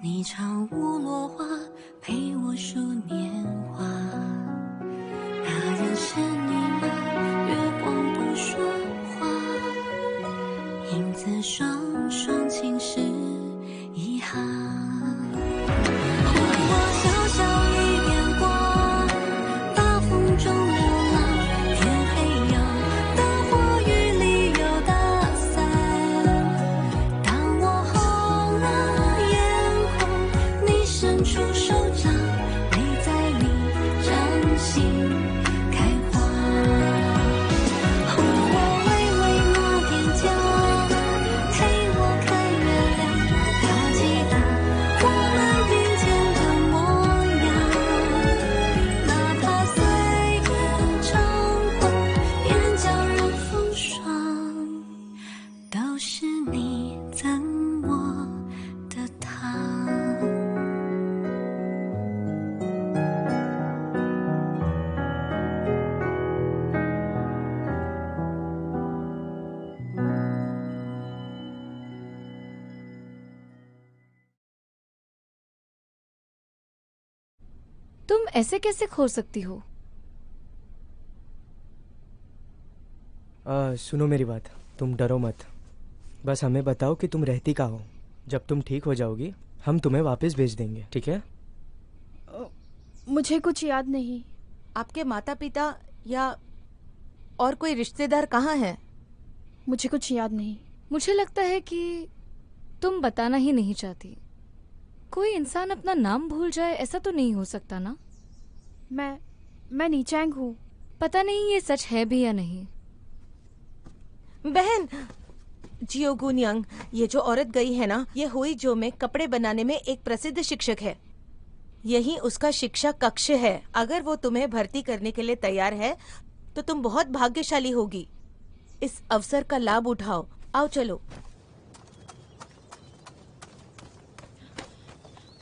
你唱舞落花，陪我数年华。那人是你吗？月光不说话，影子双双侵蚀遗憾。我小小一点光，大风中流浪，天黑有大火，雨里有大伞。当我红了眼眶，你伸出手掌，泪在你掌心开花。我微微抹点娇，陪我看月亮，它记得我们并肩的模样。哪怕岁月长河，眼角任风霜，都是你赠我的糖。तुम ऐसे कैसे खो सकती हो? सुनो मेरी बात, तुम डरो मत। बस हमें बताओ कि तुम रहती कहाँ हो। जब तुम ठीक हो जाओगी हम तुम्हें वापस भेज देंगे, ठीक है? मुझे कुछ याद नहीं। आपके माता पिता या और कोई रिश्तेदार कहाँ हैं? मुझे कुछ याद नहीं। मुझे लगता है कि तुम बताना ही नहीं चाहती। कोई इंसान अपना नाम भूल जाए ऐसा तो नहीं हो सकता ना? मैं नीचांग हूँ। पता नहीं ये सच है भी या नहीं। बहन जियो गुनियांग, ये जो औरत गई है ना, ये हुई जो में कपड़े बनाने में एक प्रसिद्ध शिक्षक है। यही उसका शिक्षा कक्ष है। अगर वो तुम्हें भर्ती करने के लिए तैयार है तो तुम बहुत भाग्यशाली होगी। इस अवसर का लाभ उठाओ। आओ चलो।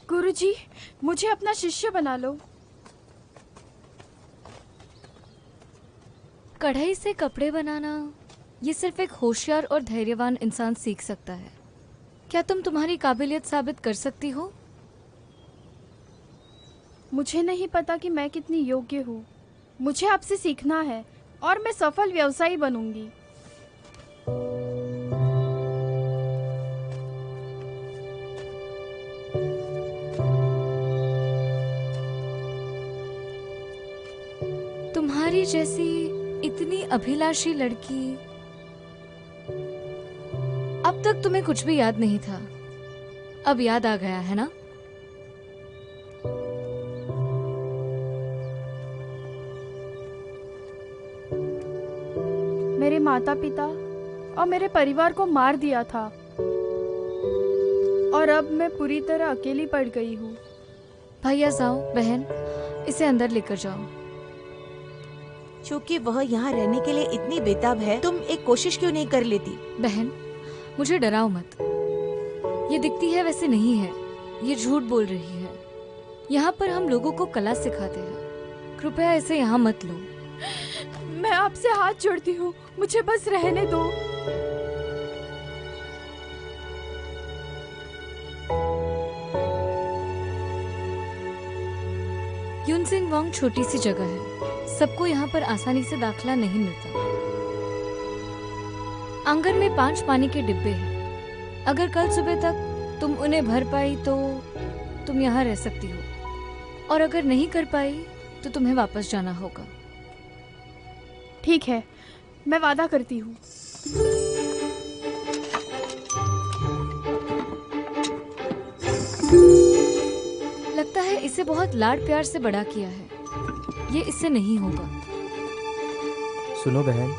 गुरुजी, मुझे अपना शिष्य बना लो। कढ़ाई से कपड़े बनाना ये सिर्फ एक होशियार और धैर्यवान इंसान सीख सकता है। क्या तुम तुम्हारी काबिलियत साबित कर सकती हो? मुझे नहीं पता कि मैं कितनी योग्य हूँ। मुझे आपसे सीखना है और मैं सफल व्यवसायी बनूंगी। तुम्हारी जैसी इतनी अभिलाषी लड़की, अब तक तुम्हें कुछ भी याद नहीं था, अब याद आ गया है ना? मेरे माता पिता और मेरे परिवार को मार दिया था और अब मैं पूरी तरह अकेली पड़ गई हूँ। भैया जाओ, बहन इसे अंदर लेकर जाओ। क्योंकि वह यहाँ रहने के लिए इतनी बेताब है, तुम एक कोशिश क्यों नहीं कर लेती? बहन मुझे डराओ मत। ये दिखती है वैसे नहीं है, ये झूठ बोल रही है। यहाँ पर हम लोगों को कला सिखाते हैं। कृपया इसे यहाँ मत लो। मैं आपसे हाथ जोड़ती हूँ, मुझे बस रहने दो। युनसिंग वांग छोटी सी जगह है, सबको यहाँ पर आसानी से दाखिला नहीं मिलता। आंगन में 5 पानी के डिब्बे हैं। अगर कल सुबह तक तुम उन्हें भर पाई तो तुम यहाँ रह सकती हो, और अगर नहीं कर पाई तो तुम्हें वापस जाना होगा। ठीक है, मैं वादा करती हूँ। लगता है इसे बहुत लाड प्यार से बड़ा किया है, ये इससे नहीं होगा। सुनो बहन,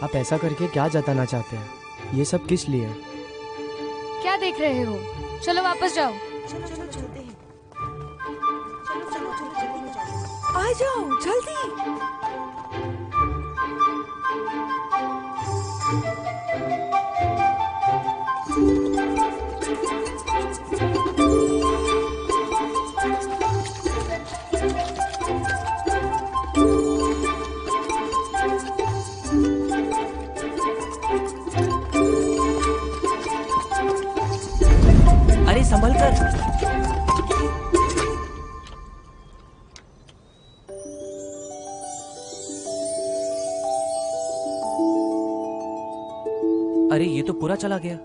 आप ऐसा करके क्या जताना चाहते हैं? ये सब किस लिए? क्या देख रहे हो? चलो वापस जाओ। चलो चलो चलते हैं। चलो चलो चलो चलो आ जाओ जल्दी। अरे संभल कर। तो पूरा चला गया।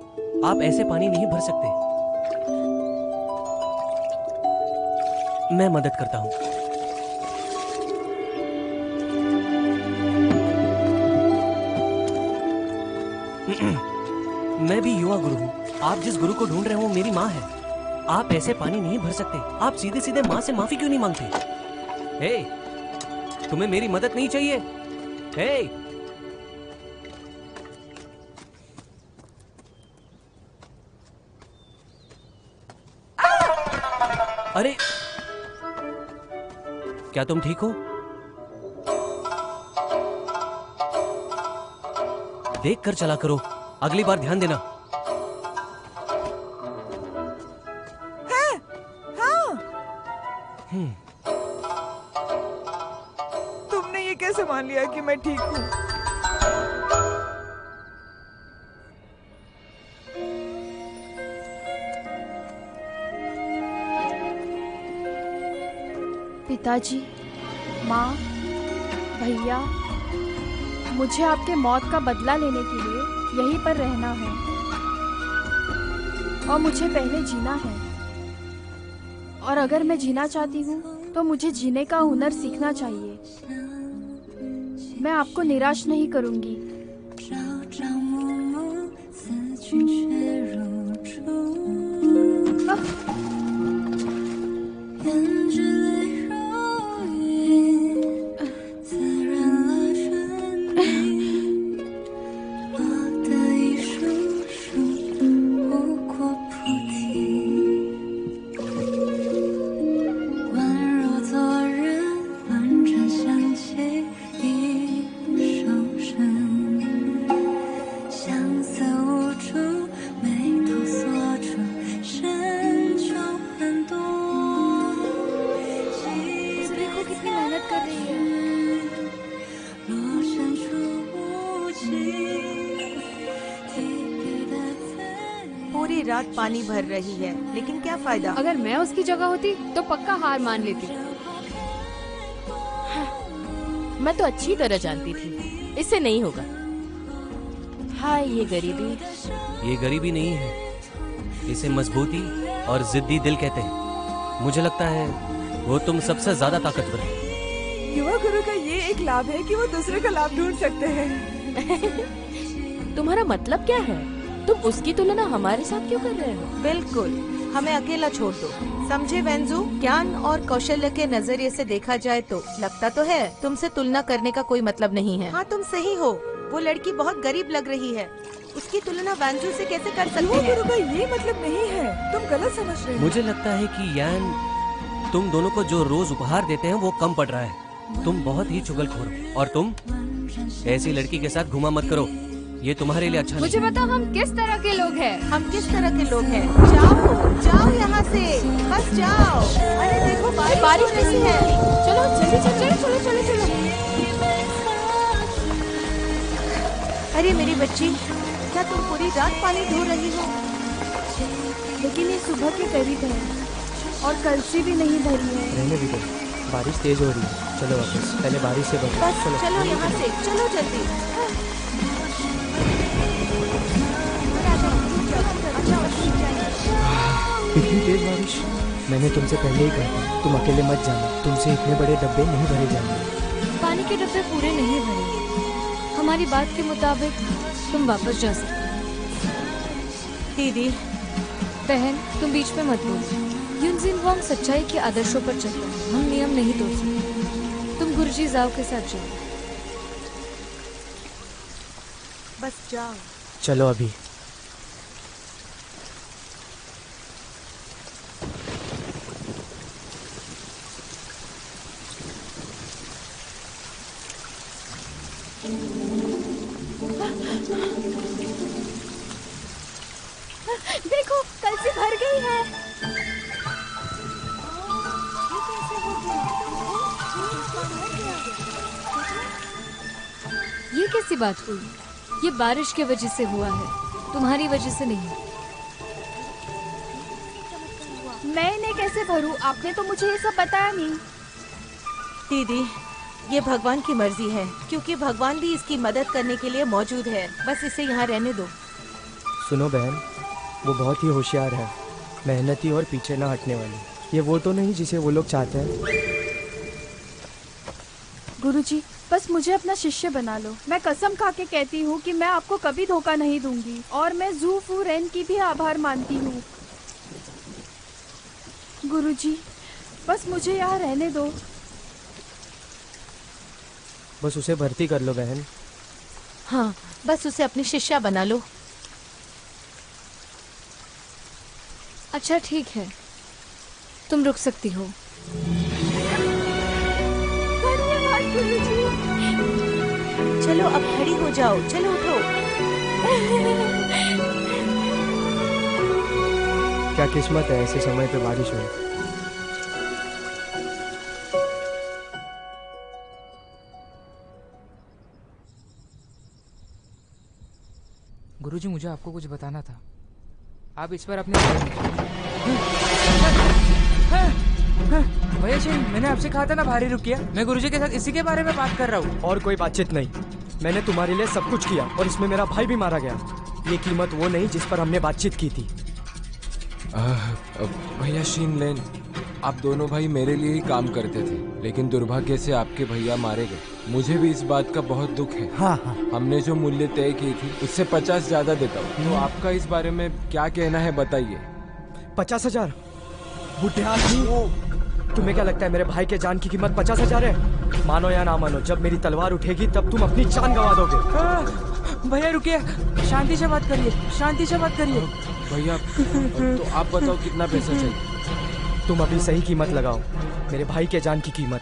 आप ऐसे पानी नहीं भर सकते। मैं मदद करता हूँ। मैं भी युवा गुरु हूँ। आप जिस गुरु को ढूंढ रहे हो वो मेरी माँ है। आप ऐसे पानी नहीं भर सकते। आप सीधे सीधे माँ से माफी क्यों नहीं मांगते? हे, तुम्हें मेरी मदद नहीं चाहिए? हे, अरे क्या तुम ठीक हो? देख कर चला करो, अगली बार ध्यान देना। तुमने ये कैसे मान लिया कि मैं ठीक हूँ? पिताजी, माँ, भैया, मुझे आपके मौत का बदला लेने के लिए यहीं पर रहना है और मुझे पहले जीना है। और अगर मैं जीना चाहती हूँ तो मुझे जीने का हुनर सीखना चाहिए। मैं आपको निराश नहीं करूँगी। पूरी रात पानी भर रही है, लेकिन क्या फायदा? अगर मैं उसकी जगह होती तो पक्का हार मान लेती। मैं तो अच्छी तरह जानती थी इससे नहीं होगा। हाय ये गरीबी। ये गरीबी नहीं है, इसे मजबूती और जिद्दी दिल कहते हैं। मुझे लगता है वो तुम सबसे ज्यादा ताकतवर है। युवा गुरु का ये एक लाभ है कि वो दूसरे का लाभ ढूंढ सकते हैं। तुम्हारा मतलब क्या है? तुम उसकी तुलना हमारे साथ क्यों कर रहे हो? बिल्कुल, हमें अकेला छोड़ दो। समझे वेंजू? ज्ञान और कौशल्य के नजरिए से देखा जाए तो लगता तो है तुमसे तुलना करने का कोई मतलब नहीं है। हाँ, तुम सही हो। वो लड़की बहुत गरीब लग रही है, उसकी तुलना वेंजू से कैसे कर सकते युवा हैं? गुरु का ये मतलब नहीं है, तुम गलत समझ रहे हो। मुझे लगता है कि यान तुम दोनों को जो रोज उपहार देते हैं वो कम पड़ रहा है। तुम बहुत ही चुगलखोर हो और तुम ऐसी लड़की के साथ घुमा मत करो, ये तुम्हारे लिए अच्छा मुझे बताओ हम किस तरह के लोग हैं? हम किस तरह के लोग हैं? जाओ जाओ यहाँ से, बस जाओ। अरे देखो बारिश कैसी है। चलो जल्दी चलो चलो चलो चलो। अरे मेरी बच्ची, क्या तुम पूरी रात पानी धो रही हो? लेकिन ये सुबह के करीब है और कल से भी नहीं भरी है। रहने भी दो, बारिश तेज हो रही है। चलो वापस, पहले बारिश से बचो। बस चलो यहाँ से, चलो जल्दी। इतनी तेज बारिश? मैंने तुमसे पहले ही कहा था तुम अकेले मत जाना, तुमसे इतने बड़े डब्बे नहीं भरे जाएंगे। पानी के डब्बे पूरे नहीं भरे। हमारी बात के मुताबिक तुम वापस जा सकते हो। दीदी, बहन तुम बीच में मत बोलो। युनजिन वांग सच्चाई के आदर्शों पर चलता है, हम नियम नहीं तोड़ सकते। तुम गुरुजी जाओ के साथ जाओ। बस जाओ। चलो अभी। देखो कल से भर गई है। ये कैसी बात हुई? ये बारिश की वजह से हुआ है, तुम्हारी वजह से नहीं। मैं इन्हें कैसे भरूं? आपने तो मुझे ये सब बताया नहीं। दीदी, ये भगवान की मर्जी है, क्योंकि भगवान भी इसकी मदद करने के लिए मौजूद है। बस इसे यहाँ रहने दो। सुनो बहन, वो बहुत ही होशियार है, मेहनती और पीछे ना हटने वाली। ये वो तो नहीं जिसे वो लोग चाहते हैं। गुरुजी, बस मुझे अपना शिष्य बना लो। मैं कसम खा के कहती हूँ कि मैं आपको कभी धोखा नहीं दूंगी, और मैं जू फू रेन की भी आभार मानती हूँ। गुरुजी, बस मुझे यहाँ रहने दो। बस उसे भर्ती कर लो बहन। हाँ, बस उसे अपनी शिष्या बना लो। अच्छा ठीक है, तुम रुक सकती हो। धन्यवाद गुरुजी। चलो अब खड़ी हो जाओ, चलो उठो। क्या किस्मत है ऐसे समय पे बारिश हुई। गुरुजी, मुझे आपको कुछ बताना था। आप इस पर अपने भैया शेन, मैंने आपसे कहा था ना भारी रुकिया। मैं गुरुजी के साथ इसी के बारे में बात कर रहा हूँ। और कोई बातचीत नहीं। मैंने तुम्हारे लिए सब कुछ किया और इसमें मेरा भाई भी मारा गया। ये कीमत वो नहीं जिस पर हमने बातचीत की थी। भैया शीन लेन, आप दोनों भाई मेरे लिए ही काम करते थे, लेकिन दुर्भाग्य से आपके भैया मारे गए। मुझे भी इस बात का बहुत दुख है। हाँ हाँ। हमने जो मूल्य तय की थी उससे 50 ज्यादा देता हूँ। तो आपका इस बारे में क्या कहना है, बताइए। 50,000? बुढ़े आदमी, तुम्हें क्या लगता है मेरे भाई के जान की कीमत 50,000 है? मानो या ना मानो, जब मेरी तलवार उठेगी तब तुम अपनी जान गंवा दोगे। भैया रुकिए, शांति से बात करिए, शांति से बात करिए। भैया तो आप बताओ कितना पैसा चाहिए। तुम अभी सही कीमत लगाओ, मेरे भाई के जान की कीमत।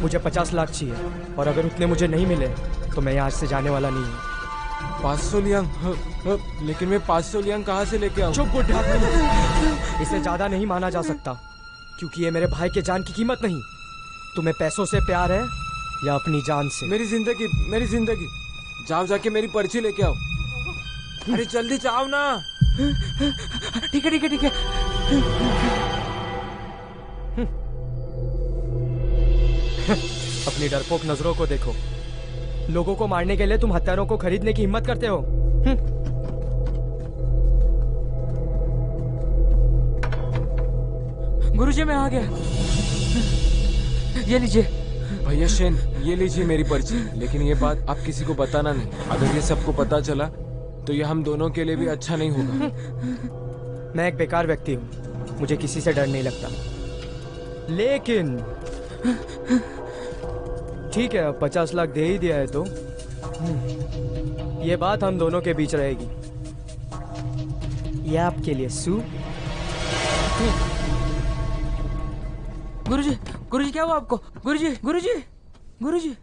मुझे 50 लाख चाहिए, और अगर उतने मुझे नहीं मिले तो मैं यहाँ से जाने वाला नहीं हूँ। 500 लियांग? लेकिन मैं 500 लियांग कहाँ से लेके आऊँ? चुप बुढ़े आदमी, इसे ज्यादा नहीं माना जा सकता, क्योंकि ये मेरे भाई के जान की कीमत नहीं। तुम्हें पैसों से प्यार है या अपनी जान से? मेरी जिंदगी, मेरी जिंदगी। जाओ जाके मेरी पर्ची लेके आओ। अरे जल्दी जाओ ना। ठीक है ठीक है ठीक है। अपनी डरपोक नजरों को देखो। लोगों को मारने के लिए तुम हथियारों को खरीदने की हिम्मत करते हो। गुरुजी, मैं आ गया। ये लीजिए। भैया शेन, ये लीजिए मेरी पर्ची। लेकिन ये बात आप किसी को बताना नहीं। अगर ये सबको पता चला तो ये हम दोनों के लिए भी अच्छा नहीं होगा। मैं एक बेकार व्यक्ति हूँ, मुझे किसी से डर नहीं लगता। लेकिन ठीक है, 50 लाख दे ही दिया है तो ये बात हम दोनों के बीच रहेगी। ये आपके लिए सू। गुरुजी, गुरुजी क्या हुआ आपको? गुरुजी, गुरुजी, गुरुजी।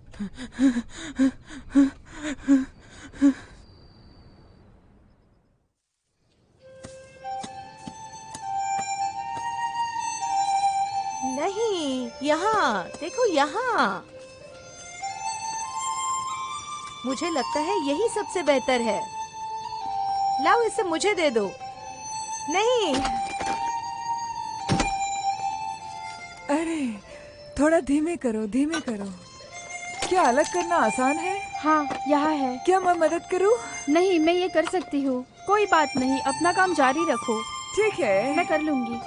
नहीं, यहाँ देखो, यहाँ। मुझे लगता है यही सबसे बेहतर है। लाओ, इसे मुझे दे दो। नहीं। अरे थोड़ा धीमे करो, धीमे करो। क्या अलग करना आसान है? हाँ, यहाँ है। क्या मैं मदद करूँ? नहीं, मैं ये कर सकती हूँ। कोई बात नहीं, अपना काम जारी रखो। ठीक है, मैं कर लूंगी।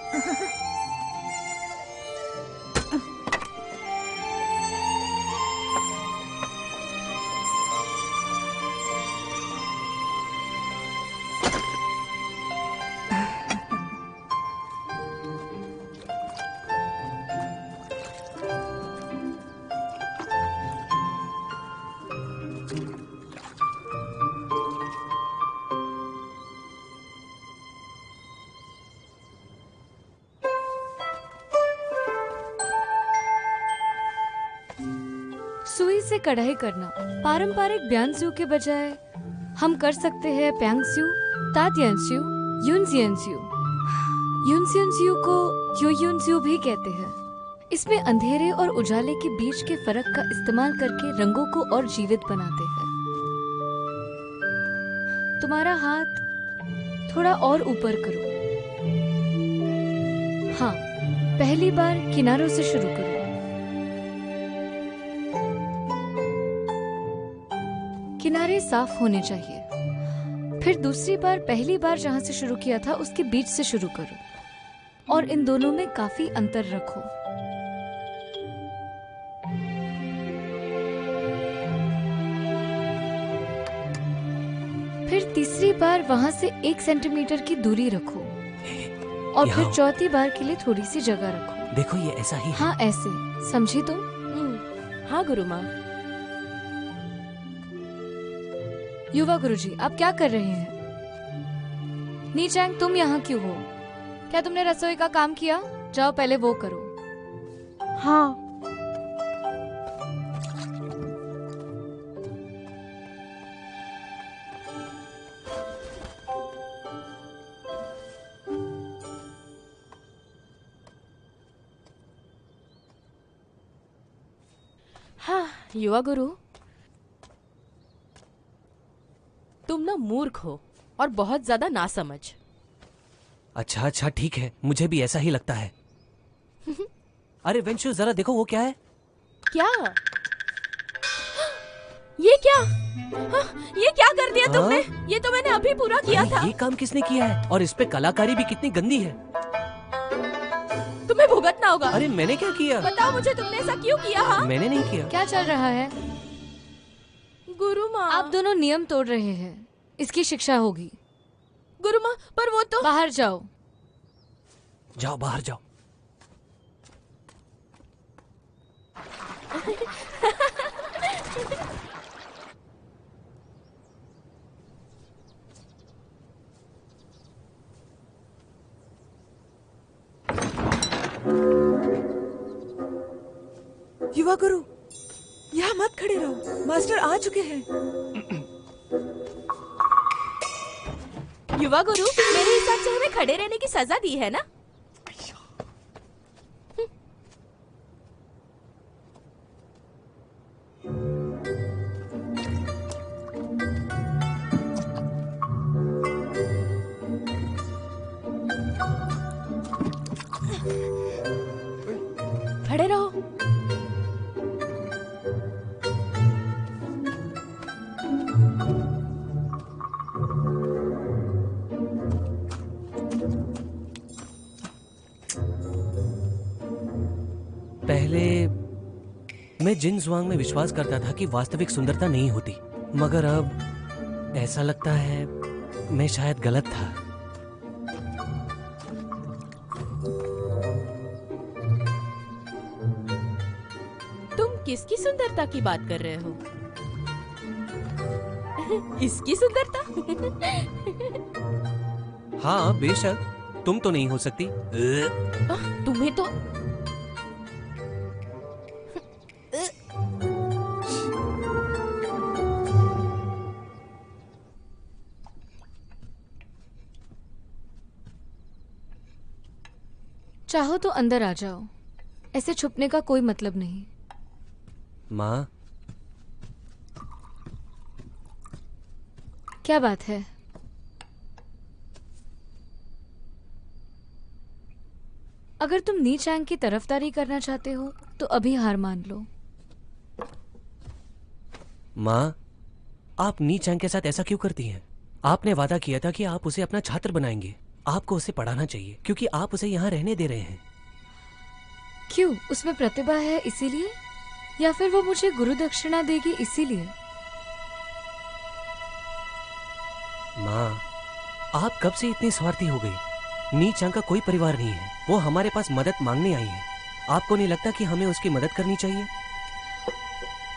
सुई से कढ़ाई करना पारंपरिक ब्यांस्यू के बजाय हम कर सकते हैं प्यांगस्यू, तात्यांस्यू, यूनसियंस्यू। यूनसियंस्यू को यूयुनस्यू भी कहते हैं। इसमें अंधेरे और उजाले के बीच के फर्क का इस्तेमाल करके रंगों को और जीवित बनाते हैं। तुम्हारा हाथ थोड़ा और ऊपर करो। हाँ, पहली बार किनारों से शुरू करो। किनारे साफ होने चाहिए। फिर दूसरी बार पहली बार जहाँ से शुरू किया था उसके बीच से शुरू करो और इन दोनों में काफी अंतर रखो। फिर तीसरी बार वहाँ से 1 सेंटीमीटर की दूरी रखो और फिर चौथी बार के लिए थोड़ी सी जगह रखो। देखो ये ऐसा ही है। हाँ ऐसे, समझी तुम? हाँ गुरु माँ। युवा गुरुजी, आप क्या कर रहे हैं? नीचैंग, तुम यहाँ क्यों हो? क्या तुमने रसोई का काम किया? जाओ पहले वो करो। हाँ। हाँ युवा गुरु, तुम ना मूर्ख हो और बहुत ज्यादा नासमझ। अच्छा अच्छा ठीक है, मुझे भी ऐसा ही लगता है। अरे वेंशु, जरा देखो वो क्या है। क्या? ये क्या? हाँ, ये क्या कर दिया तुमने? ये तो मैंने अभी पूरा किया था। ये काम किसने किया है? और इस पे कलाकारी भी कितनी गंदी है। तुम्हें भुगतना होगा। अरे मैंने क्या किया? बताओ मुझे, तुमने ऐसा क्यों किया? हाँ? मैंने नहीं किया। क्या चल रहा है? गुरु माँ, आप दोनों नियम तोड़ रहे हैं, इसकी शिक्षा होगी। गुरु माँ, पर वो तो। बाहर जाओ। जाओ बाहर जाओ। युवा गुरु, यहाँ मत खड़े रहो, मास्टर आ चुके हैं। युवा गुरु, मेरे हिसाब से हमें खड़े रहने की सजा दी है ना? खड़े रहो। पहले मैं जिन जुआंग में विश्वास करता था कि वास्तविक सुंदरता नहीं होती, मगर अब ऐसा लगता है मैं शायद गलत था। तुम किसकी सुंदरता की बात कर रहे हो? इसकी सुंदरता? हाँ बेशक, तुम तो नहीं हो सकती। तुम्हें तो चाहो तो अंदर आ जाओ, ऐसे छुपने का कोई मतलब नहीं। माँ, क्या बात है? अगर तुम नीचैंग की तरफदारी करना चाहते हो तो अभी हार मान लो। माँ, आप नीचैंग के साथ ऐसा क्यों करती हैं? आपने वादा किया था कि आप उसे अपना छात्र बनाएंगे। आपको उसे पढ़ाना चाहिए क्योंकि आप उसे यहाँ रहने दे रहे हैं। क्यों? उसमें प्रतिभा है इसीलिए, या फिर वो मुझे गुरु दक्षिणा देगी इसीलिए? माँ, आप कब से इतनी स्वार्थी हो गई? नीचैंग का कोई परिवार नहीं है, वो हमारे पास मदद मांगने आई है। आपको नहीं लगता कि हमें उसकी मदद करनी चाहिए?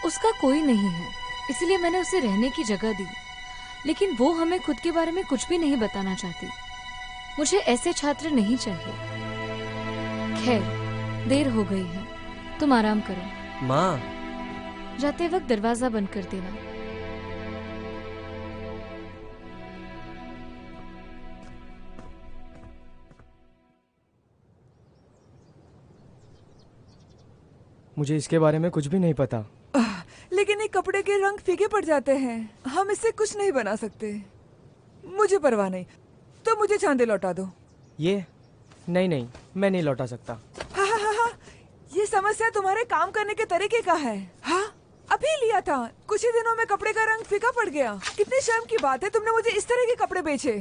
उसका कोई नहीं है, इसलिए मैंने उसे रहने की जगह दी, लेकिन वो हमें खुद के बारे में कुछ भी नहीं बताना चाहती। मुझे ऐसे छात्र नहीं चाहिए। खैर, देर हो गई है, तुम आराम करो। माँ, जाते वक्त दरवाजा बंद कर देना। मुझे इसके बारे में कुछ भी नहीं पता। लेकिन ये कपड़े के रंग फीके पड़ जाते हैं, हम इससे कुछ नहीं बना सकते। मुझे परवाह नहीं, तो मुझे चांदी लौटा दो। ये नहीं, मैं नहीं लौटा सकता। हाँ, ये समस्या तुम्हारे काम करने के तरीके का है। हाँ, अभी लिया था। कुछ ही दिनों में कपड़े का रंग फीका पड़ गया। कितनी शर्म की बात है, तुमने मुझे इस तरह के कपड़े बेचे।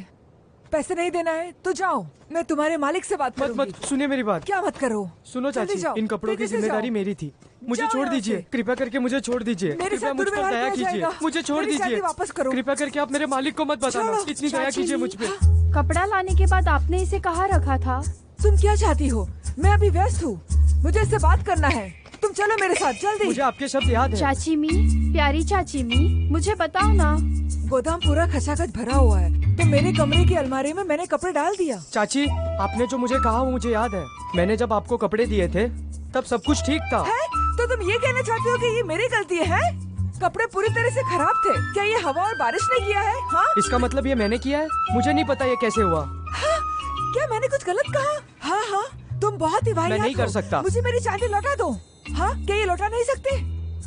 पैसे नहीं देना है तो जाओ, मैं तुम्हारे मालिक से बात करूंगी। मत सुनिए मेरी बात। क्या मत करो? सुनो जल्दी चाची, जाओ, इन कपड़ों की तेजी से जिम्मेदारी जाओ। मेरी थी। मुझे जाओ छोड़ यहाँ दीजिए, से। कृपया करके मुझे छोड़ दीजिए। मेरे कृपया साथ मुझ पर दुर्व्यवहार दया किया कीजिए, जाएगा। मुझे छोड़ मेरी दीजिए। शादी वापस करो। कृपया करके आप मेरे मालिक को मत बताना, छोड़ो। इतनी दया चाची कीजिए जी, मुझ पे। कपड़ा लाने के बाद आपने इसे कहाँ रखा था? तुम क्या चाहती हो? मैं अभी व्यस्त हूँ, मुझे इससे बात करना है। तुम चलो मेरे साथ जल्दी। मुझे आपके शब्द याद है। चाची मी, प्यारी चाची मी, मुझे बताओ ना। गोदाम पूरा खचाखच भरा हुआ है, तो मेरे कमरे की अलमारी में मैंने कपड़े डाल दिया। चाची, आपने जो मुझे कहा वो मुझे याद है। मैंने जब आपको कपड़े दिए थे तब सब कुछ ठीक था। है? तो तुम ये कहना चाहते हो कि ये मेरी गलती है? कपड़े पूरी तरह से खराब थे। क्या ये हवा और बारिश ने किया है? हाँ? इसका मतलब ये मैंने किया है? मुझे नहीं पता ये कैसे हुआ। हाँ? क्या मैंने कुछ गलत कहा? हाँ हाँ, तुम बहुत ही वाहियात मैं नहीं हो। कर सकता। मुझे मेरी चांदी लौटा दो। हाँ? क्या ये लौटा नहीं सकते?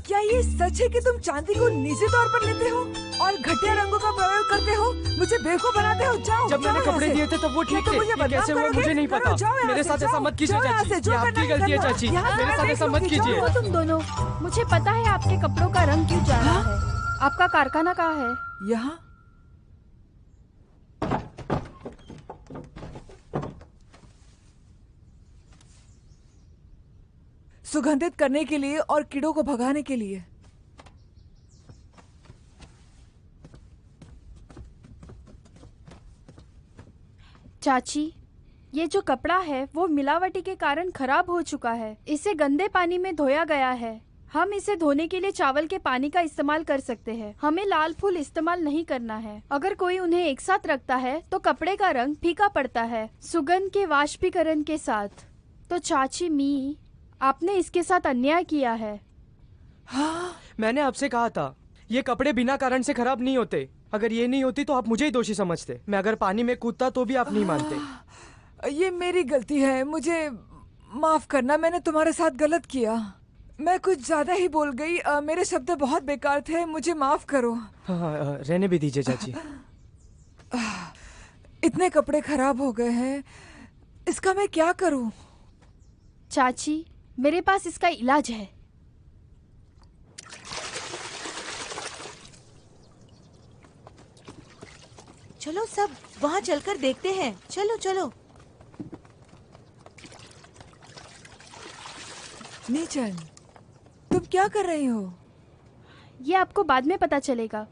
क्या ये सच है कि तुम चांदी को निजी तौर पर लेते हो और घटिया रंगों का प्रयोग करते हो, मुझे बेवकूफ बनाते हो? जाओ। जब मैंने जाओ कपड़े यहाँ दिए से। थे तब वो ठीक तो थे। मुझे ये बदनाम कैसे हुआ करोगे? मुझे नहीं करो, पता। जाओ यहाँ मेरे से, साथ ऐसा जाओ। मत कीजिए जाओ यहाँ चाची, से, जो ये आपकी करना है गलती है करना। चाची। यहाँ से मेरे मैं साथ देख ऐसा मत लूंगी, जाओ। कीजिए। तो तुम दोनों, मुझे पता है आपके कपड़ों का रंग क्यों जा रहा है। आपका कारखाना कहाँ है? यहाँ। सुगंधित करने के लिए और कीड़ों को भगाने के लिए। चाची, ये जो कपड़ा है वो मिलावटी के कारण खराब हो चुका है। इसे गंदे पानी में धोया गया है। हम इसे धोने के लिए चावल के पानी का इस्तेमाल कर सकते हैं। हमें लाल फूल इस्तेमाल नहीं करना है। अगर कोई उन्हें एक साथ रखता है तो कपड़े का रंग फीका पड़ता है, सुगंध के वाष्पीकरण के साथ। तो चाची मी, आपने इसके साथ अन्याय किया है। हाँ? मैंने आपसे कहा था ये कपड़े बिना कारण से खराब नहीं होते। अगर ये नहीं होती तो आप मुझे ही दोषी समझते। मैं अगर पानी में कूदता तो भी आप नहीं मानते। ये मेरी गलती है, मुझे माफ करना। मैंने तुम्हारे साथ गलत किया। मैं कुछ ज्यादा ही बोल गई। मेरे शब्द बहुत बेकार थे, मुझे माफ करो। हाँ, रहने भी दीजिए चाची। इतने कपड़े खराब हो गए हैं, इसका मैं क्या करूं? चाची, मेरे पास इसका इलाज है। चलो सब वहाँ चलकर देखते हैं। चलो चलो। नीचन, तुम क्या कर रही हो? ये आपको बाद में पता चलेगा।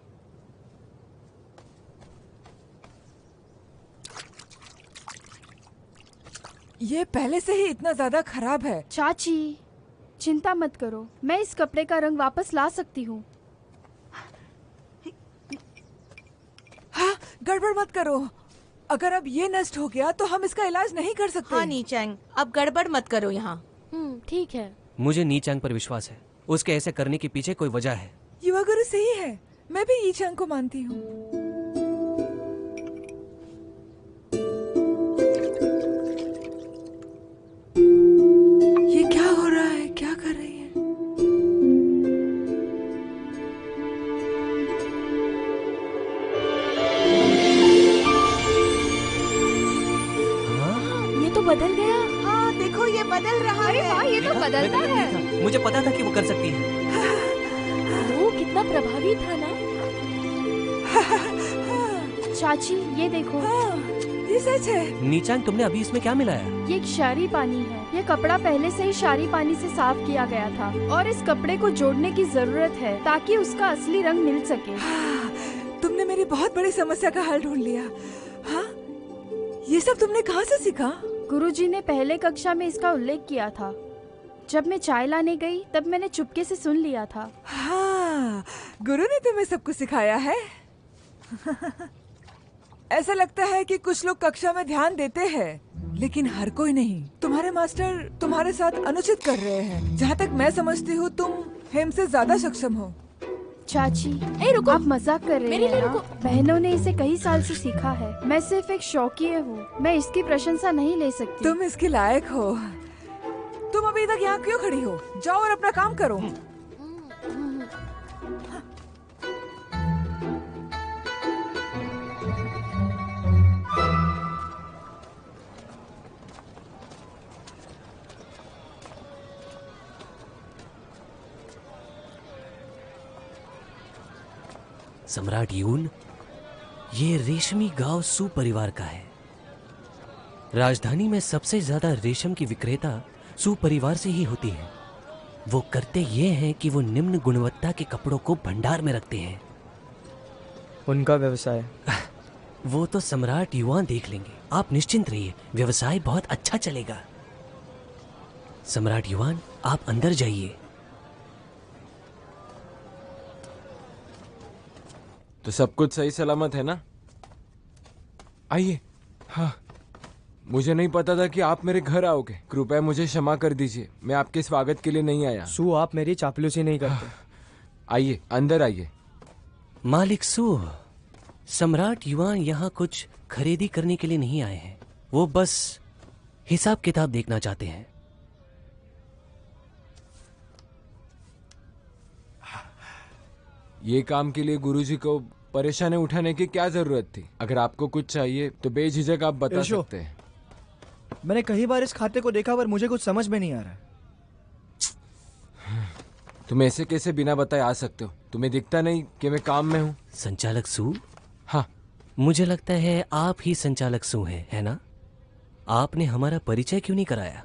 ये पहले से ही इतना ज्यादा खराब है। चाची, चिंता मत करो, मैं इस कपड़े का रंग वापस ला सकती हूँ। हाँ, गड़बड़ मत करो। अगर अब ये नष्ट हो गया तो हम इसका इलाज नहीं कर सकते। हाँ नीचैंग, अब गड़बड़ मत करो यहाँ। ठीक है। मुझे नीचांग पर विश्वास है। उसके ऐसे करने के पीछे कोई वजह है। युवा गुरु सही है, मैं भी ईचांग को मानती हूँ। ये क्या हो रहा है? क्या कर रही है? ये तो बदल गया। हाँ देखो, ये बदल रहा है। वाह, ये तो बदलता है। मुझे पता था कि वो कर सकती है। वो कितना प्रभावी था ना। चाची, ये देखो। हाँ, ये सच है। नीचांग, तुमने अभी इसमें क्या मिलाया? ये एक क्षारी पानी है। ये कपड़ा पहले से ही क्षारी पानी से साफ किया गया था और इस कपड़े को जोड़ने की जरूरत है ताकि उसका असली रंग मिल सके। हाँ, तुमने मेरी बहुत बड़ी समस्या का हल ढूंढ लिया। हाँ, ये सब तुमने कहाँ से सीखा? गुरुजी ने पहले कक्षा में इसका उल्लेख किया था। जब मैं चाय लाने गई तब मैंने चुपके से सुन लिया था। हाँ, गुरु ने तुम्हें सब कुछ सिखाया है। ऐसा लगता है कि कुछ लोग कक्षा में ध्यान देते हैं, लेकिन हर कोई नहीं। तुम्हारे मास्टर तुम्हारे साथ अनुचित कर रहे हैं। जहाँ तक मैं समझती हूँ, तुम हेम से ज्यादा सक्षम हो। चाची, रुको। आप मजाक कर रहे मेरे हैं लिए ना? रुको। बहनों ने इसे कई साल से सीखा है। मैं सिर्फ एक शौकीय हूँ, मैं इसकी प्रशंसा नहीं ले सकती। तुम इसके लायक हो। तुम अभी तक यहाँ क्यों खड़ी हो? जाओ और अपना काम करो। सम्राट यून, ये रेशमी गांव सू परिवार का है। राजधानी में सबसे ज्यादा रेशम की विक्रेता सू परिवार से ही होती है। वो करते ये हैं कि वो निम्न गुणवत्ता के कपड़ों को भंडार में रखते हैं। उनका व्यवसाय वो तो सम्राट युवान देख लेंगे, आप निश्चिंत रहिए, व्यवसाय बहुत अच्छा चलेगा। सम्राट युवान, आप अंदर जाइए। तो सब कुछ सही सलामत है ना? आइए। हाँ, मुझे नहीं पता था कि आप मेरे घर आओगे। कृपया मुझे क्षमा कर दीजिए, मैं आपके स्वागत के लिए नहीं आया। सू, आप मेरी चापलूसी नहीं करते। आइए, अंदर आइए। मालिक सू, सम्राट युवान यहाँ कुछ खरीदी करने के लिए नहीं आए हैं। वो बस हिसाब किताब देखना चाहते हैं। ये काम के लिए गुरुजी को परेशानी उठाने की क्या जरूरत थी? अगर आपको कुछ चाहिए तो बेझिझक आप बता सकते हैं। मैंने कई बार इस खाते को देखा पर मुझे कुछ समझ में नहीं आ रहा है। तुम ऐसे कैसे बिना बताए आ सकते हो? तुम्हें दिखता नहीं कि मैं काम में हूँ? संचालक सू? हाँ, मुझे लगता है आप ही संचालक सू हैं, है ना? आपने हमारा परिचय क्यों नहीं कराया?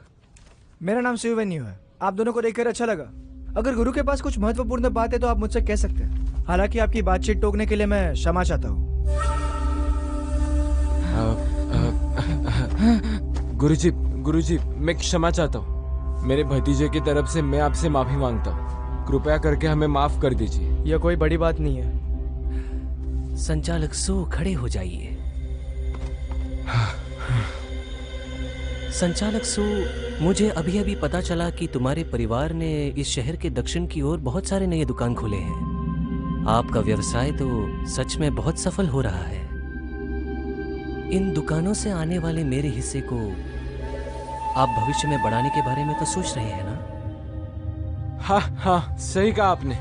मेरा नाम शिववेन्यू है। आप दोनों को देखकर अच्छा लगा। अगर गुरु के पास कुछ महत्वपूर्ण बात है तो आप मुझसे कह सकते हैं। हालांकि आपकी बातचीत टोकने के लिए मैं क्षमा चाहता हूँ। गुरुजी, मैं क्षमा चाहता हूँ। मेरे भतीजे की तरफ से मैं आपसे माफी मांगता हूँ। कृपया करके हमें माफ कर दीजिए। यह कोई बड़ी बात नहीं है। संचालक सू, खड़े हो जाइए। संचालक सू, मुझे अभी अभी पता चला कि तुम्हारे परिवार ने इस शहर के दक्षिण की ओर बहुत सारे नए दुकान खोले हैं। आपका व्यवसाय तो सच में बहुत सफल हो रहा है। इन दुकानों से आने वाले मेरे हिस्से को आप भविष्य में बढ़ाने के बारे में तो सोच रहे हैं ना? हाँ, सही कहा आपने।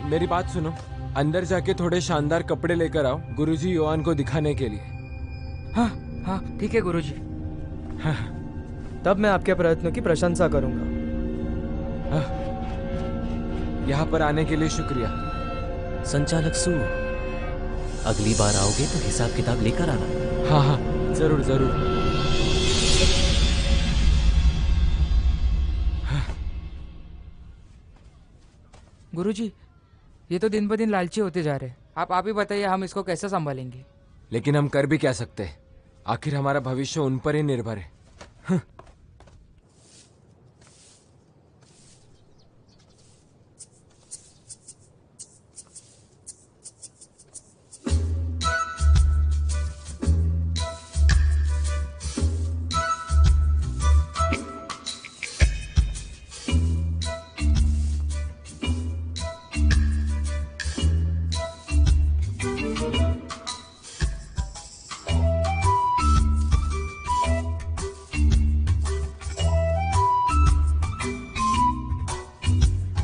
मेरी बात सुनो, अंदर जाके थोड़े शानदार कपड़े लेकर आओ गुरुजी युवान को दिखाने के लिए। हाँ, ठीक है गुरुजी। तब मैं आपके प्रयत्नों की प्रशंसा करूंगा। यहाँ पर आने के लिए शुक्रिया। संचालक सू, अगली बार आओगे तो हिसाब किताब लेकर आना। हाँ, जरूर जरूर। गुरुजी, ये तो दिन ब दिन लालची होते जा रहे हैं। आप ही बताइए, हम इसको कैसे संभालेंगे? लेकिन हम कर भी क्या सकते हैं? आखिर हमारा भविष्य उन पर ही निर्भर है।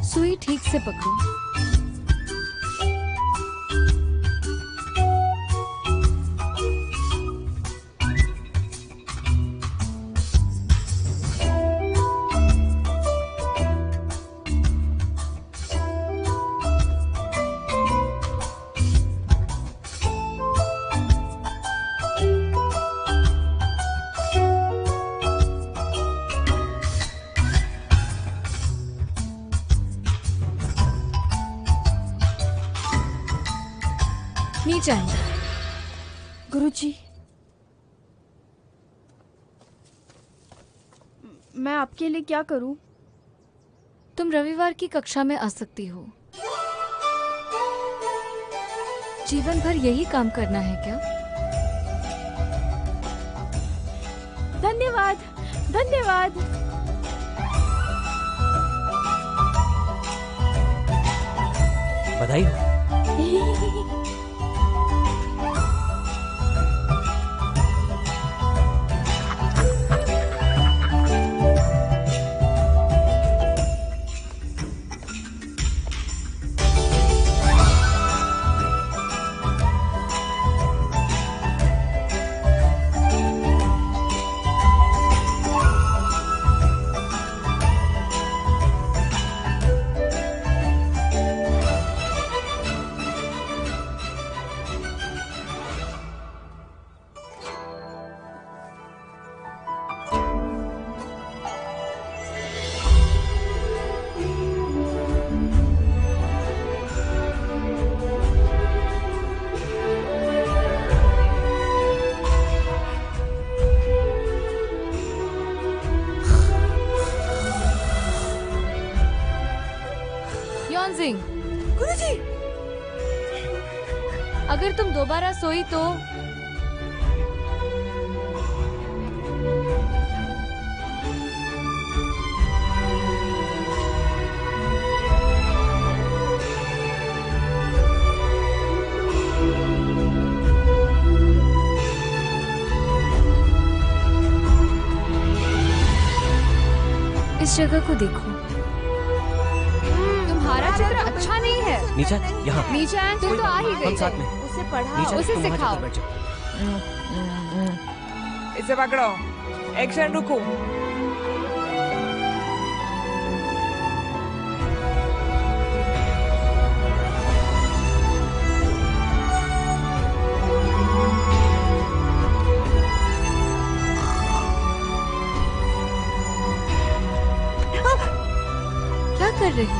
सुई ठीक से पकड़ो। नीचे आइए। गुरुजी, मैं आपके लिए क्या करूं? तुम रविवार की कक्षा में आ सकती हो। जीवन भर यही काम करना है क्या? धन्यवाद, धन्यवाद। बधाई हो। वानजिंग, गुरुजी, अगर तुम दोबारा सोई तो इस जगह को देखो। तुम्हारा चित्र अच्छा नहीं है। नीचा, यहाँ। नीचा, तुम तो आ ही हम गई साथ में। उसे पढ़ाओ। नीचा, उसे तुम वहाँ सिखाओ। जाकर बैठ जाओ। इसे पकड़ो। एक्शन रुको। क्या कर रही हो?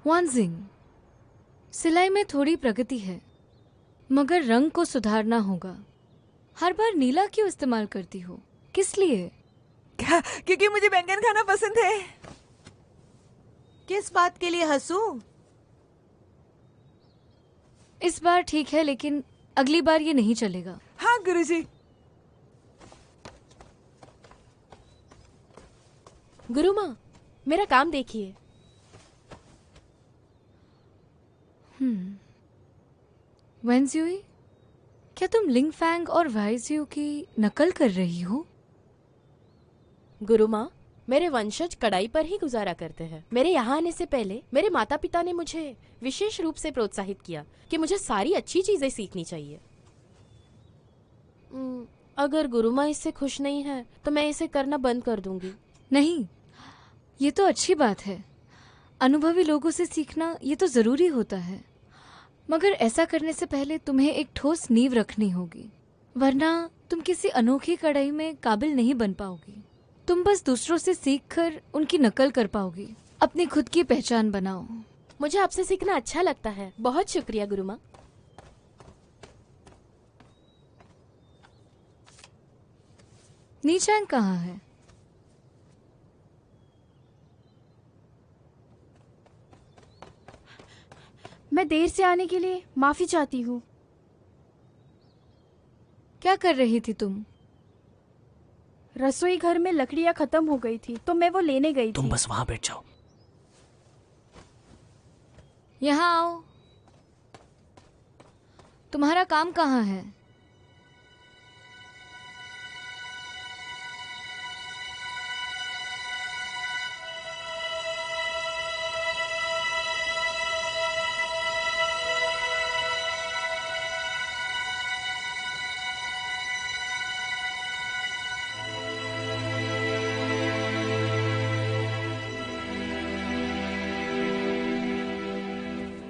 वानजिंग, सिलाई में थोड़ी प्रगति है, मगर रंग को सुधारना होगा। हर बार नीला क्यों इस्तेमाल करती हो? किस लिए? क्या? क्योंकि मुझे बैंगन खाना पसंद है। किस बात के लिए हंसू? इस बार ठीक है, लेकिन अगली बार ये नहीं चलेगा। हाँ गुरुजी। गुरु माँ, मेरा काम देखिए। वेंजुई, क्या तुम लिंगफैंग और वाइज्यू की नकल कर रही हो? गुरु माँ, मेरे वंशज कढ़ाई पर ही गुजारा करते हैं। मेरे यहाँ आने से पहले मेरे माता पिता ने मुझे विशेष रूप से प्रोत्साहित किया कि मुझे सारी अच्छी चीजें सीखनी चाहिए। अगर गुरु माँ इससे खुश नहीं है तो मैं इसे करना बंद कर दूंगी। नहीं, ये तो अच्छी बात है। अनुभवी लोगों से सीखना ये तो जरूरी होता है, मगर ऐसा करने से पहले तुम्हें एक ठोस नींव रखनी होगी, वरना तुम किसी अनोखी कढ़ाई में काबिल नहीं बन पाओगी। तुम बस दूसरों से सीखकर उनकी नकल कर पाओगी। अपनी खुद की पहचान बनाओ। मुझे आपसे सीखना अच्छा लगता है। बहुत शुक्रिया गुरु माँ। नीचांग कहाँ है? मैं देर से आने के लिए माफी चाहती हूँ। क्या कर रही थी तुम? रसोई घर में लकड़ियाँ खत्म हो गई थी तो मैं वो लेने गई तुम थी। बस वहां बैठ जाओ। यहाँ आओ। तुम्हारा काम कहाँ है?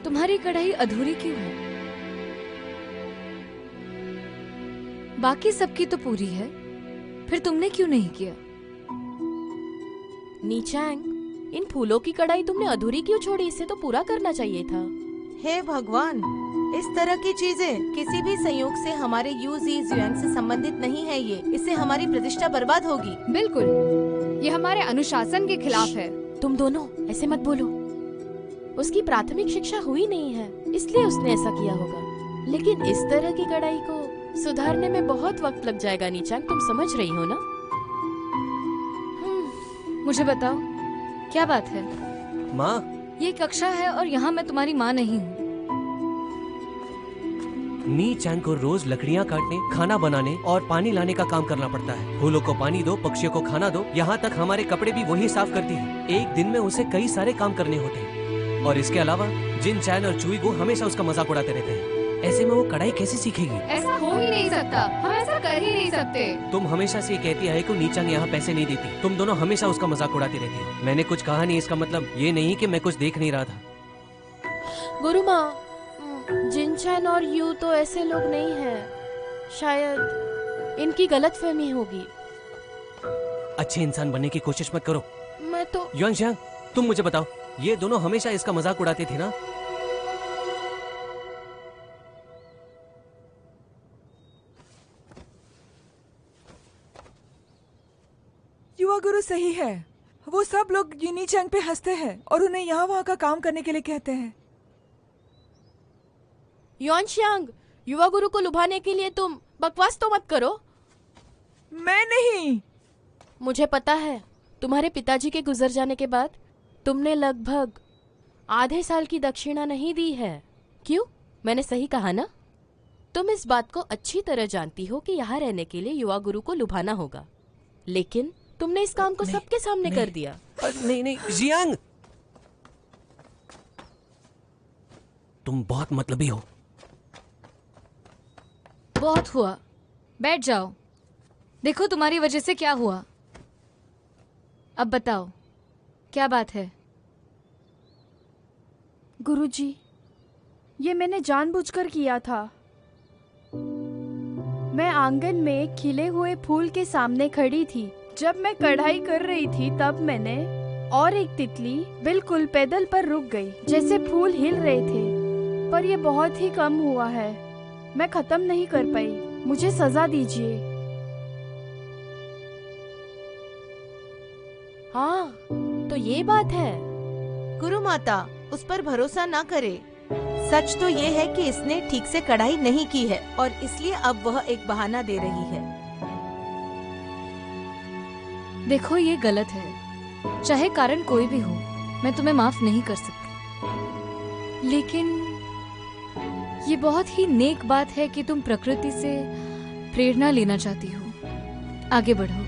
तुम्हारी कढ़ाई अधूरी क्यों है? बाकी सबकी तो पूरी है, फिर तुमने क्यों नहीं किया? नीचांग, इन फूलों की कढ़ाई तुमने अधूरी क्यों छोड़ी? इसे तो पूरा करना चाहिए था। हे भगवान, इस तरह की चीजें किसी भी संयोग से हमारे यू जी जुआंग से संबंधित नहीं है। ये इससे हमारी प्रतिष्ठा बर्बाद होगी। बिल्कुल, ये हमारे अनुशासन के खिलाफ है। तुम दोनों ऐसे मत बोलो। उसकी प्राथमिक शिक्षा हुई नहीं है, इसलिए उसने ऐसा किया होगा। लेकिन इस तरह की कढ़ाई को सुधारने में बहुत वक्त लग जाएगा नीचांग, तुम समझ रही हो ना? मुझे बताओ, क्या बात है? माँ, ये कक्षा है और यहाँ मैं तुम्हारी माँ नहीं हूँ। नीचांग को रोज लकड़ियाँ काटने, खाना बनाने और पानी लाने का काम करना पड़ता है। फूलों को पानी दो, पक्षियों को खाना दो, यहाँ तक हमारे कपड़े भी वही साफ करती है। एक दिन में उसे कई सारे काम करने होते हैं। और इसके अलावा जिन चैन और चुई को हमेशा उसका मजाक उड़ाते रहते हैं। ऐसे में वो कढ़ाई कैसे सीखेगी? ऐसा हो ही नहीं सकता, हम ऐसा कर ही नहीं सकते। तुम हमेशा से कहती है कि नीचांग यहाँ पैसे नहीं देती। तुम दोनों हमेशा उसका मजाक उड़ाती रहती हो। मैंने कुछ कहा नहीं, इसका मतलब ये नहीं कि मैं कुछ देख नहीं रहा था। गुरु माँ, जिनचैन और यू तो ऐसे लोग नहीं हैं। शायद इनकी गलतफहमी होगी। अच्छे इंसान बनने की कोशिश मत करो। मैं तो युआंगशांग, तुम मुझे बताओ, ये दोनों हमेशा इसका मजाक उड़ाते थे ना? युवा गुरु सही है। वो सब लोग यूनीचैंग पे हंसते हैं और उन्हें यहाँ वहाँ का काम करने के लिए कहते हैं। युआंगशांग, युवा गुरु को लुभाने के लिए तुम बकवास तो मत करो। मैं नहीं। मुझे पता है, तुम्हारे पिताजी के गुजर जाने के बाद तुमने लगभग आधे साल की दक्षिणा नहीं दी है। क्यों? मैंने सही कहा ना? तुम इस बात को अच्छी तरह जानती हो कि यहाँ रहने के लिए युवा गुरु को लुभाना होगा, लेकिन तुमने इस काम को सबके सामने कर दिया। नहीं नहीं जियांग, तुम बहुत मतलबी हो। बहुत हुआ, बैठ जाओ। देखो तुम्हारी वजह से क्या हुआ। अब बताओ क्या बात है? गुरुजी, ये मैंने जानबूझकर किया था। मैं आंगन में खिले हुए फूल के सामने खड़ी थी। जब मैं कढ़ाई कर रही थी तब मैंने और एक तितली बिल्कुल पैदल पर रुक गई, जैसे फूल हिल रहे थे। पर ये बहुत ही कम हुआ है, मैं खत्म नहीं कर पाई। मुझे सजा दीजिए। हाँ, तो ये बात है। गुरु माता, उस पर भरोसा ना करे। सच तो ये है कि इसने ठीक से कढ़ाई नहीं की है और इसलिए अब वह एक बहाना दे रही है। देखो ये गलत है, चाहे कारण कोई भी हो, मैं तुम्हें माफ नहीं कर सकती। लेकिन ये बहुत ही नेक बात है कि तुम प्रकृति से प्रेरणा लेना चाहती हो। आगे बढ़ो।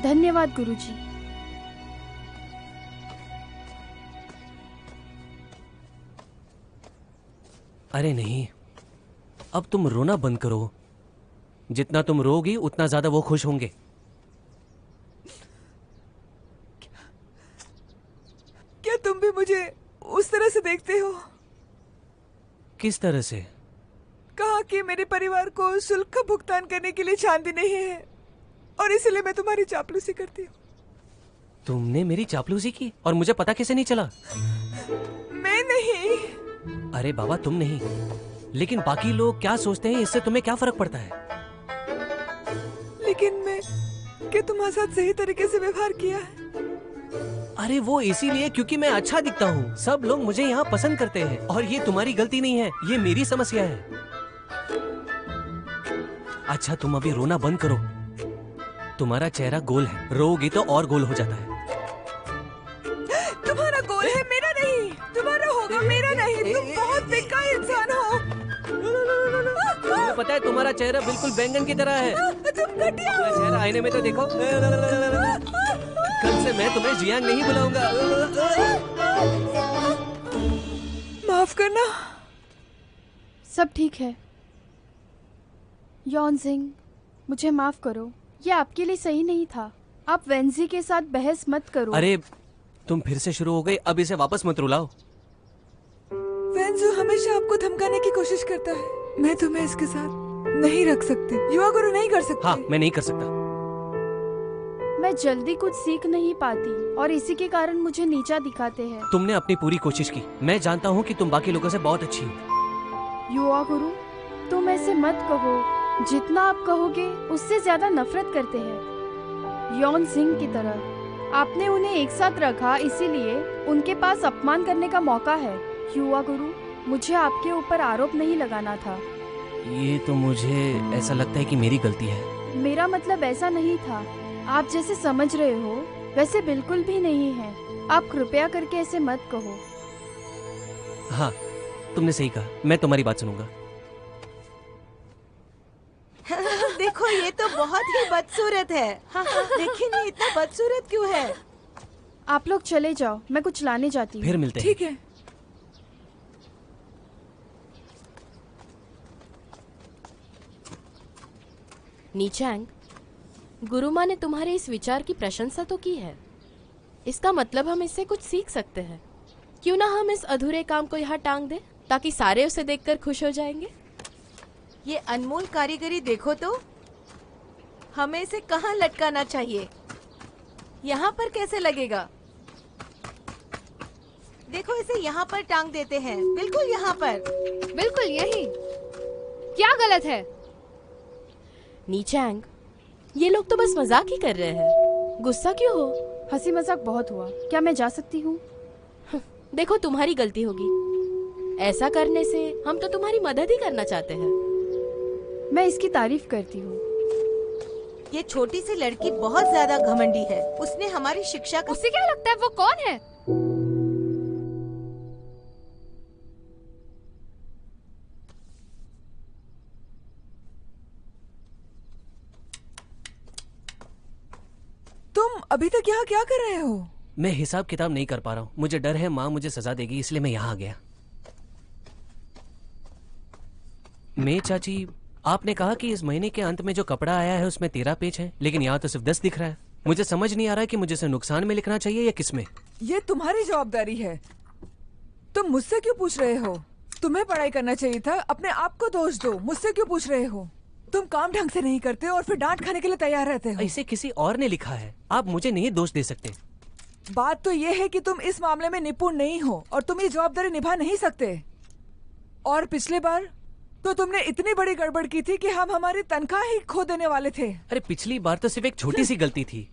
धन्यवाद गुरुजी। अरे नहीं, अब तुम रोना बंद करो। जितना तुम रोगी उतना ज्यादा वो खुश होंगे। क्या तुम भी मुझे उस तरह से देखते हो? किस तरह से? कहा कि मेरे परिवार को शुल्क का भुगतान करने के लिए चांदी नहीं है और इसलिए मैं तुम्हारी चापलूसी करती हूँ। तुमने मेरी चापलूसी की और मुझे पता कैसे नहीं चला? मैं नहीं। अरे बाबा, तुम नहीं, लेकिन बाकी लोग क्या सोचते हैं इससे तुम्हें क्या फर्क पड़ता है? लेकिन मैं क्या तुम्हारे साथ सही तरीके से व्यवहार किया है? अरे वो इसीलिए क्योंकि मैं अच्छा दिखता हूँ। सब लोग मुझे यहाँ पसंद करते हैं और ये तुम्हारी गलती नहीं है, ये मेरी समस्या है। अच्छा तुम अभी रोना बंद करो। तुम्हारा चेहरा गोल है, रोगी तो और गोल हो जाता है। तुम्हारा गोल है, मेरा नहीं। तुम्हारा होगा, मेरा नहीं। तुम बहुत बेकार इंसान हो। तुम्हें पता है तुम्हारा चेहरा बिल्कुल बैंगन की तरह है। तुम घटिया हो। अपना चेहरा आईने में तो देखो। कल से मैं तुम्हें जियांग नहीं बुलाऊंगा। माफ करना। सब ठीक है। यॉनजिंग, मुझे माफ करो। ये आपके लिए सही नहीं था। आप वेंजी के साथ बहस मत करो। अरे तुम फिर से शुरू हो गई, अब इसे वापस मत रुलाओ। वेंजू हमेशा आपको धमकाने की कोशिश करता है। मैं तुम्हें इसके साथ नहीं रख सकती। युवा गुरु नहीं कर सकते। हाँ, मैं नहीं कर सकता। मैं जल्दी कुछ सीख नहीं पाती और इसी के कारण मुझे नीचा दिखाते हैं। तुमने अपनी पूरी कोशिश की। मैं जानता हूँ कि तुम बाकी लोगों से बहुत अच्छी हो। युवा गुरु, तुम ऐसे मत कहो। जितना आप कहोगे उससे ज्यादा नफरत करते हैं। यॉन सिंह की तरह आपने उन्हें एक साथ रखा, इसीलिए उनके पास अपमान करने का मौका है। युवा गुरु, मुझे आपके ऊपर आरोप नहीं लगाना था। ये तो मुझे ऐसा लगता है कि मेरी गलती है। मेरा मतलब ऐसा नहीं था। आप जैसे समझ रहे हो वैसे बिल्कुल भी नहीं है। आप कृपया करके ऐसे मत कहो। हाँ, तुमने सही कहा। मैं तुम्हारी बात सुनूंगा। देखो ये तो बहुत ही बदसूरत है। देखिए नहीं, इतना बदसूरत क्यों है? आप लोग चले जाओ, मैं कुछ लाने जाती हूँ। फिर मिलते हैं। ठीक है। नीचैंग, गुरुमा ने तुम्हारे इस विचार की प्रशंसा तो की है। इसका मतलब हम इससे कुछ सीख सकते हैं। क्यों ना हम इस अधूरे काम को यहाँ टांग दें, ताकि सारे उसे देखकर खुश हो जाएंगे। ये अनमोल कारीगरी देखो तो। हमें इसे कहाँ लटकाना चाहिए? यहाँ पर कैसे लगेगा? देखो, इसे यहाँ पर टांग देते हैं, बिल्कुल यहाँ पर। बिल्कुल यही। क्या गलत है? नीचांग, ये लोग तो बस मजाक ही कर रहे हैं। गुस्सा क्यों हो? हंसी मजाक बहुत हुआ। क्या मैं जा सकती हूँ? देखो, तुम्हारी गलती होगी। ऐसा करने से हम तो तुम्हारी मदद ही करना चाहते हैं। मैं इसकी तारीफ करती हूँ। ये छोटी सी लड़की बहुत ज्यादा घमंडी है। उसने हमारी शिक्षा को... उसे क्या लगता है वो कौन है? तुम अभी तक यहाँ क्या कर रहे हो? मैं हिसाब किताब नहीं कर पा रहा हूँ। मुझे डर है माँ मुझे सजा देगी, इसलिए मैं यहाँ आ गया। मैं चाची, आपने कहा कि इस महीने के अंत में जो कपड़ा आया है उसमें 13 पेज है, लेकिन यहाँ तो सिर्फ 10 दिख रहा है। मुझे समझ नहीं आ रहा है कि मुझे इसे नुकसान में लिखना चाहिए या किस में। ये तुम्हारी जवाबदारी है। तुम मुझसे क्यों पूछ रहे हो? तुम्हें पढ़ाई करना चाहिए था। अपने आप को दोष दो, मुझसे क्यों पूछ रहे हो? तुम काम ढंग से नहीं करते और फिर डांट खाने के लिए तैयार रहते हो। इसे किसी और ने लिखा है, आप मुझे नहीं दोष दे सकते। बात तो ये है कि तुम इस मामले में निपुण नहीं हो और तुम ये जवाबदारी निभा नहीं सकते। और पिछले बार तो तुमने इतनी बड़ी गड़बड़ की थी कि हम हमारी तनख्वाह ही खो देने वाले थे। अरे पिछली बार तो सिर्फ एक छोटी सी गलती थी।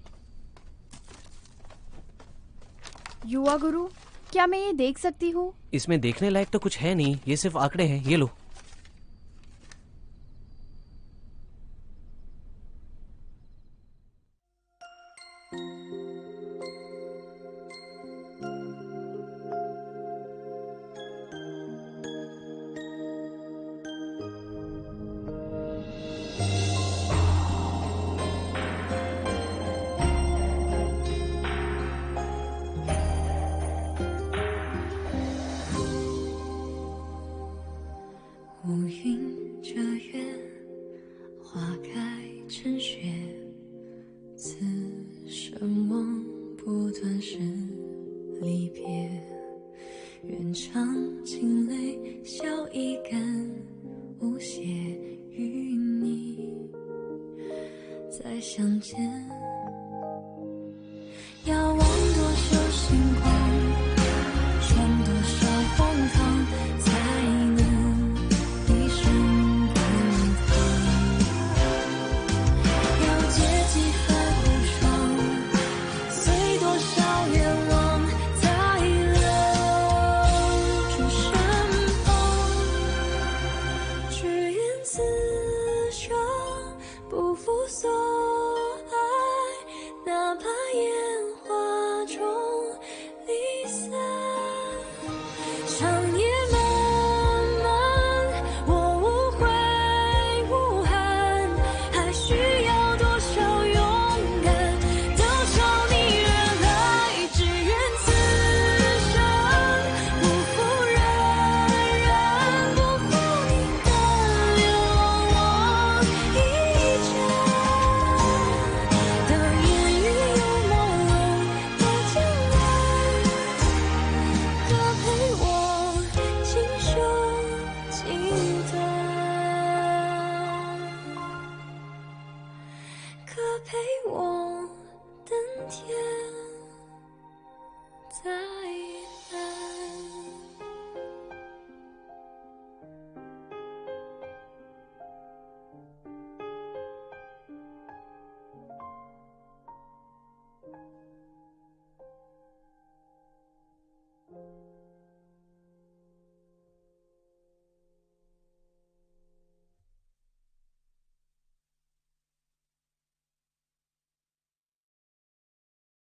युवा गुरु, क्या मैं ये देख सकती हूँ? इसमें देखने लायक तो कुछ है नहीं, ये सिर्फ आंकड़े हैं। ये लो।乌云遮月，花开成雪。此生梦不断是离别，愿尝尽泪，笑一干，无邪与你再相见。要望多少星光，穿多少荒唐，才能一生奔腾。要借几番无双，随多少愿望，才留住身旁。只愿此生不负所爱，哪怕烟花中离散。长夜漫漫，我无悔无憾，还需要多少勇敢，都朝你热爱。只愿此生不负人然，不负你的流望一场。当烟雨又朦胧的将来，可陪我今生尽短，可陪我登天。